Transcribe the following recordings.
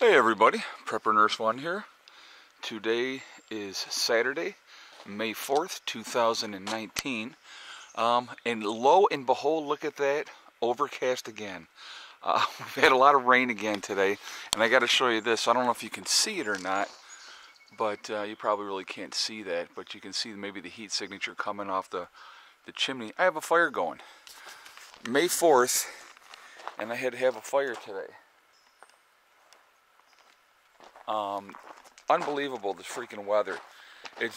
Hey everybody, Prepper Nurse 1 here. Today is Saturday, May 4th, 2019. And lo and behold, look at that, overcast again. We've had a lot of rain again today, and I got to show you this. I don't know if you can see it or not, but you probably really can't see that, but you can see maybe the heat signature coming off the chimney. I have a fire going. May 4th, and I had to have a fire today. Unbelievable, this freaking weather.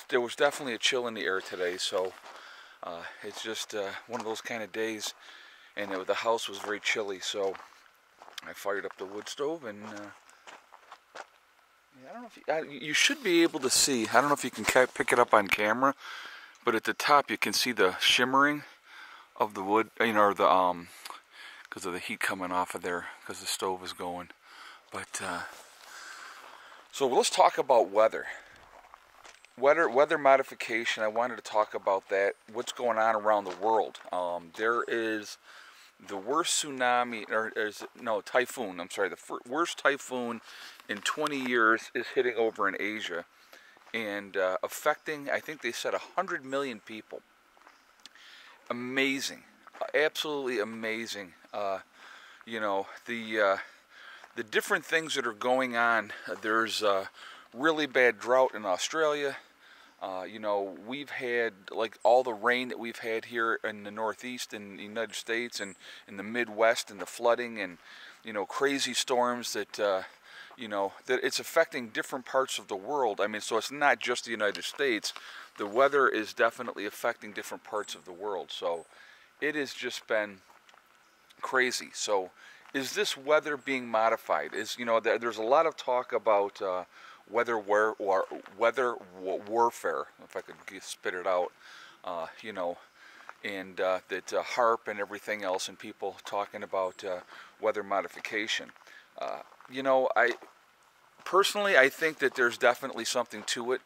There was definitely a chill in the air today, so it's just one of those kind of days, and the house was very chilly, so I fired up the wood stove, and I don't know if you should be able to see. I don't know if you can pick it up on camera, but at the top you can see the shimmering of the wood, or the because of the heat coming off of there, because the stove is going. But so let's talk about weather modification. I wanted to talk about that. What's going on around the world? There is the worst tsunami, typhoon. I'm sorry, the worst typhoon in 20 years is hitting over in Asia, and affecting, I think they said, 100 million people. Amazing, absolutely amazing. The different things that are going on. There's a really bad drought in Australia. We've had, like, all the rain that we've had here in the Northeast in the United States and in the Midwest, and the flooding and, crazy storms that, that it's affecting different parts of the world. I mean, so it's not just the United States. The weather is definitely affecting different parts of the world. So it has just been crazy. So is this weather being modified? There's a lot of talk about weather warfare, if I could spit it out, and that HARP and everything else, and people talking about weather modification. I think that there's definitely something to it.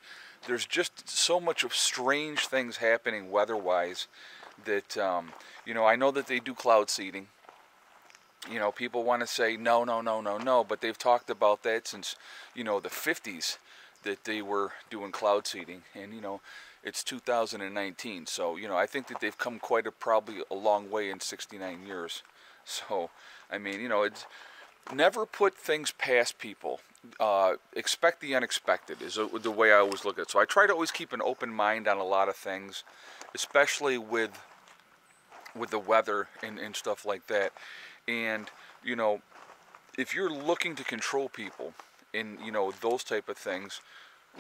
There's just so much of strange things happening weather-wise that, I know that they do cloud seeding. People want to say no, but they've talked about that since, the 50s, that they were doing cloud seeding, and, it's 2019, so, I think that they've come probably a long way in 69 years. So, I mean, it's never put things past people. Expect the unexpected is the way I always look at it. So I try to always keep an open mind on a lot of things, especially with the weather and stuff like that. And, if you're looking to control people in, those type of things,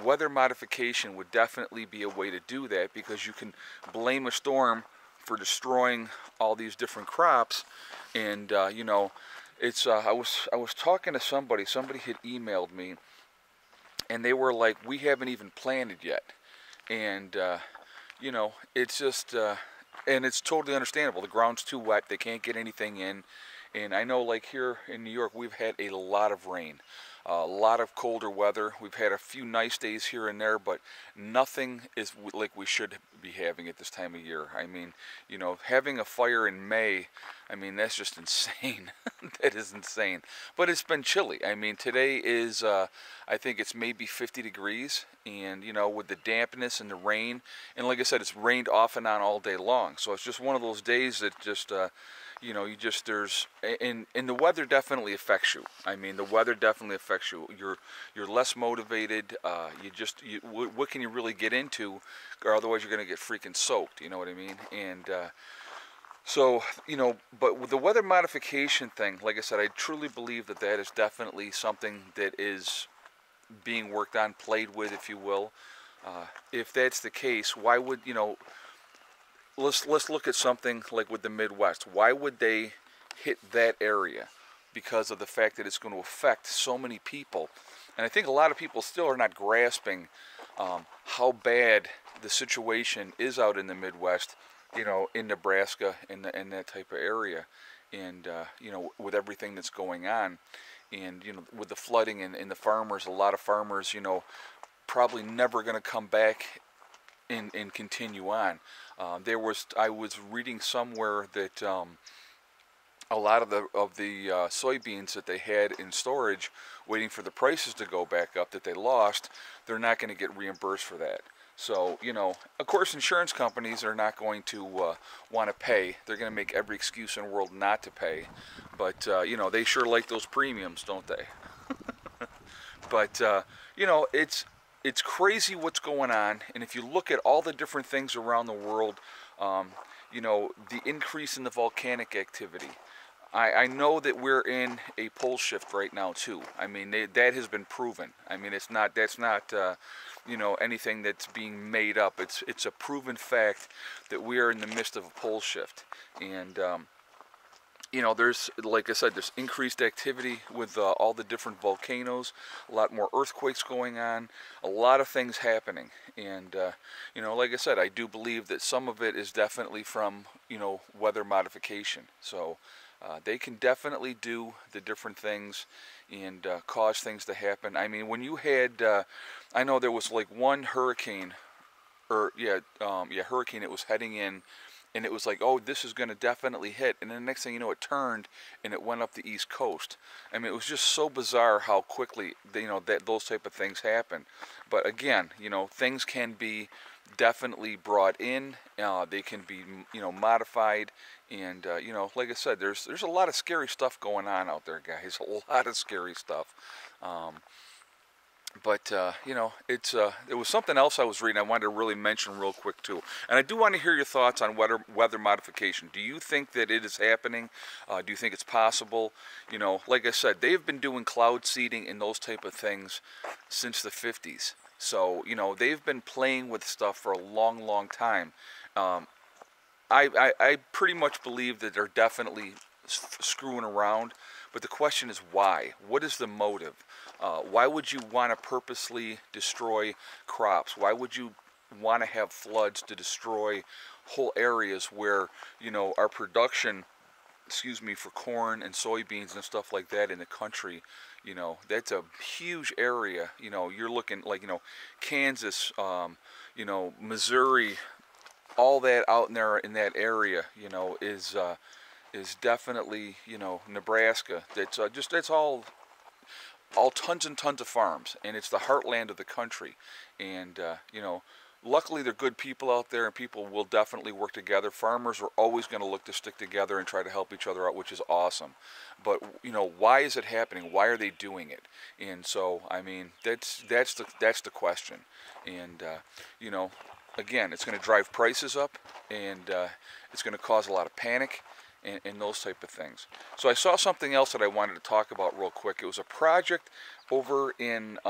weather modification would definitely be a way to do that, because you can blame a storm for destroying all these different crops. And, it's, I was talking to somebody had emailed me, and they were like, we haven't even planted yet. And, it's just, and it's totally understandable. The ground's too wet. They can't get anything in. And I know, like, here in New York, we've had a lot of rain, a lot of colder weather. We've had a few nice days here and there, but nothing is like we should be having at this time of year. I mean, having a fire in May, I mean, that's just insane. That is insane. But it's been chilly. I mean, today is, I think it's maybe 50 degrees, and, with the dampness and the rain, and like I said, it's rained off and on all day long. So it's just one of those days that just, and the weather definitely affects you. I mean, the weather definitely affects you. You're less motivated. What can you really get into, or otherwise you're going to get freaking soaked. You know what I mean? And so, but with the weather modification thing, like I said, I truly believe that is definitely something that is being worked on, played with, if you will. If that's the case, why would, let's look at something like with the Midwest. Why would they hit that area? Because of the fact that it's going to affect so many people. And I think a lot of people still are not grasping how bad the situation is out in the Midwest, in Nebraska, in that type of area, and with everything that's going on, and with the flooding and the farmers. A lot of farmers, probably never going to come back and continue on. I was reading somewhere that a lot of the soybeans that they had in storage, waiting for the prices to go back up that they lost, they're not going to get reimbursed for that. So, you know, of course, insurance companies are not going to want to pay. They're going to make every excuse in the world not to pay. But, you know, they sure like those premiums, don't they? But, you know, it's crazy what's going on. And if you look at all the different things around the world, you know, the increase in the volcanic activity. I know that we're in a pole shift right now too. I mean, that has been proven. I mean, that's not you know, anything that's being made up. It's a proven fact that we are in the midst of a pole shift. And you know, there's, like I said, there's increased activity with all the different volcanoes, a lot more earthquakes going on, a lot of things happening. And, you know, like I said, I do believe that some of it is definitely from, you know, weather modification. So they can definitely do the different things and cause things to happen. I mean, when you had, I know there was like one hurricane, or hurricane, it was heading in, and it was like, oh, this is going to definitely hit. And then the next thing you know, it turned and it went up the East Coast. I mean, it was just so bizarre how quickly, you know, that those type of things happen. But again, you know, things can be definitely brought in. They can be, you know, modified. And, you know, like I said, there's a lot of scary stuff going on out there, guys. A lot of scary stuff. But, you know, it was something else I was reading I wanted to really mention real quick, too. And I do want to hear your thoughts on weather modification. Do you think that it is happening? Do you think it's possible? You know, like I said, they've been doing cloud seeding and those type of things since the 50s. So, you know, they've been playing with stuff for a long, long time. I pretty much believe that they're definitely screwing around. But the question is why? What is the motive? Why would you want to purposely destroy crops? Why would you want to have floods to destroy whole areas where, you know, our production, excuse me, for corn and soybeans and stuff like that in the country, you know, that's a huge area. You know, you're looking like, you know, Kansas, you know, Missouri, all that out in there in that area, you know, is definitely, you know, Nebraska. That's all tons and tons of farms, and it's the heartland of the country. And you know, luckily they're good people out there, and people will definitely work together. Farmers are always going to look to stick together and try to help each other out, which is awesome. But you know, why is it happening? Why are they doing it? And so, I mean, that's the question. And you know, again, it's going to drive prices up, and it's going to cause a lot of panic. And those type of things. So I saw something else that I wanted to talk about real quick. It was a project over in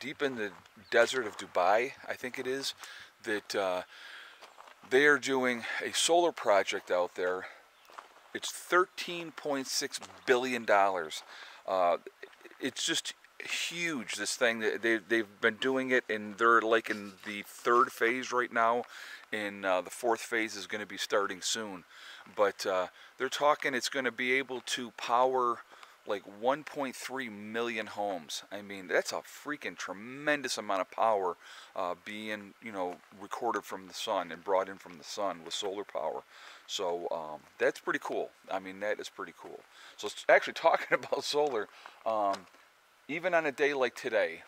deep in the desert of Dubai, I think it is, that they are doing a solar project out there. It's $13.6 billion. It's just huge, this thing. They've been doing it, and they're like in the third phase right now, and the fourth phase is going to be starting soon. But they're talking it's going to be able to power like 1.3 million homes. I mean, that's a freaking tremendous amount of power being, you know, recorded from the sun and brought in from the sun with solar power. So that's pretty cool. I mean, that is pretty cool. So actually talking about solar, even on a day like today,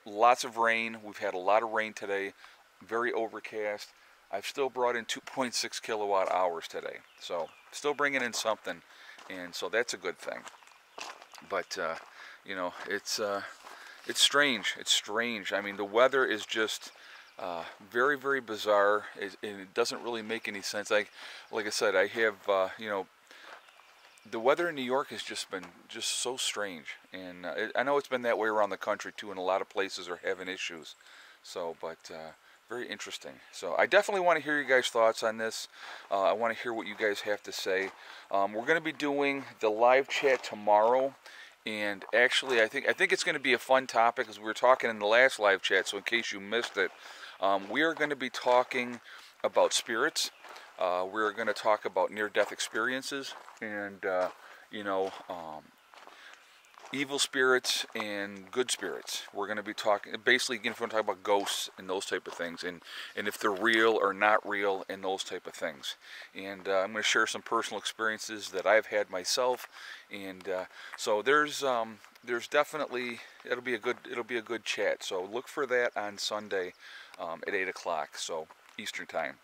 lots of rain. We've had a lot of rain today, very overcast. I've still brought in 2.6 kilowatt hours today, so still bringing in something, and so that's a good thing. But you know, it's strange. It's strange. I mean, the weather is just very, very bizarre. It doesn't really make any sense. Like I said, I have you know, the weather in New York has just been so strange, and I know it's been that way around the country too, and a lot of places are having issues. So, but very interesting. So I definitely want to hear you guys' thoughts on this. I want to hear what you guys have to say. We're going to be doing the live chat tomorrow, and actually I think it's going to be a fun topic, as we were talking in the last live chat. So in case you missed it, we are going to be talking about spirits. We're going to talk about near-death experiences, and you know, evil spirits and good spirits. We're going to be talking, basically, again, if we want to talk about ghosts and those type of things, and if they're real or not real and those type of things. And I'm going to share some personal experiences that I've had myself, and so there's definitely, it'll be a good chat. So look for that on Sunday at 8 o'clock, so Eastern time.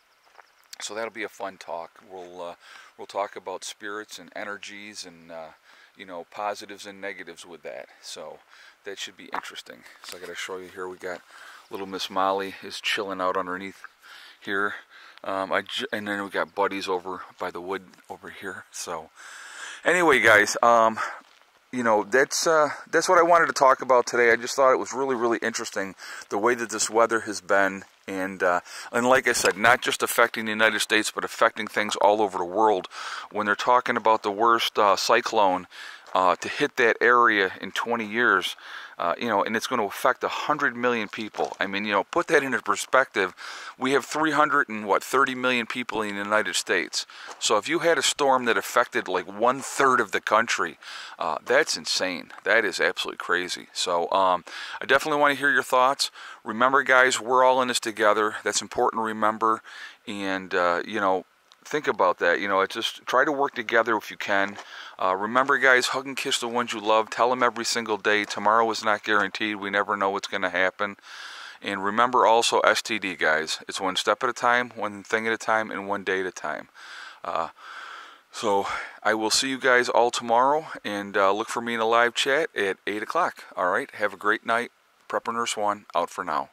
So that'll be a fun talk. We'll talk about spirits and energies and you know, positives and negatives with that. So that should be interesting. So I got to show you here. We got little Miss Molly is chilling out underneath here, and then we got Buddies over by the wood over here. So anyway, guys, you know, that's what I wanted to talk about today. I just thought it was really interesting the way that this weather has been, and like I said, not just affecting the United States, but affecting things all over the world. When they're talking about the worst cyclone to hit that area in 20 years, you know, and it's going to affect 100 million people. I mean, you know, put that into perspective. We have 330 million people in the United States. So if you had a storm that affected like 1/3 of the country, that's insane. That is absolutely crazy. So I definitely want to hear your thoughts. Remember, guys, we're all in this together. That's important to remember. And, you know, think about that. You know, it's just try to work together if you can. Remember, guys, hug and kiss the ones you love. Tell them every single day. Tomorrow is not guaranteed. We never know what's going to happen. And remember also STD, guys. It's one step at a time, one thing at a time, and one day at a time. So I will see you guys all tomorrow, and look for me in a live chat at 8 o'clock. All right, have a great night. Prepper Nurse 1 out for now.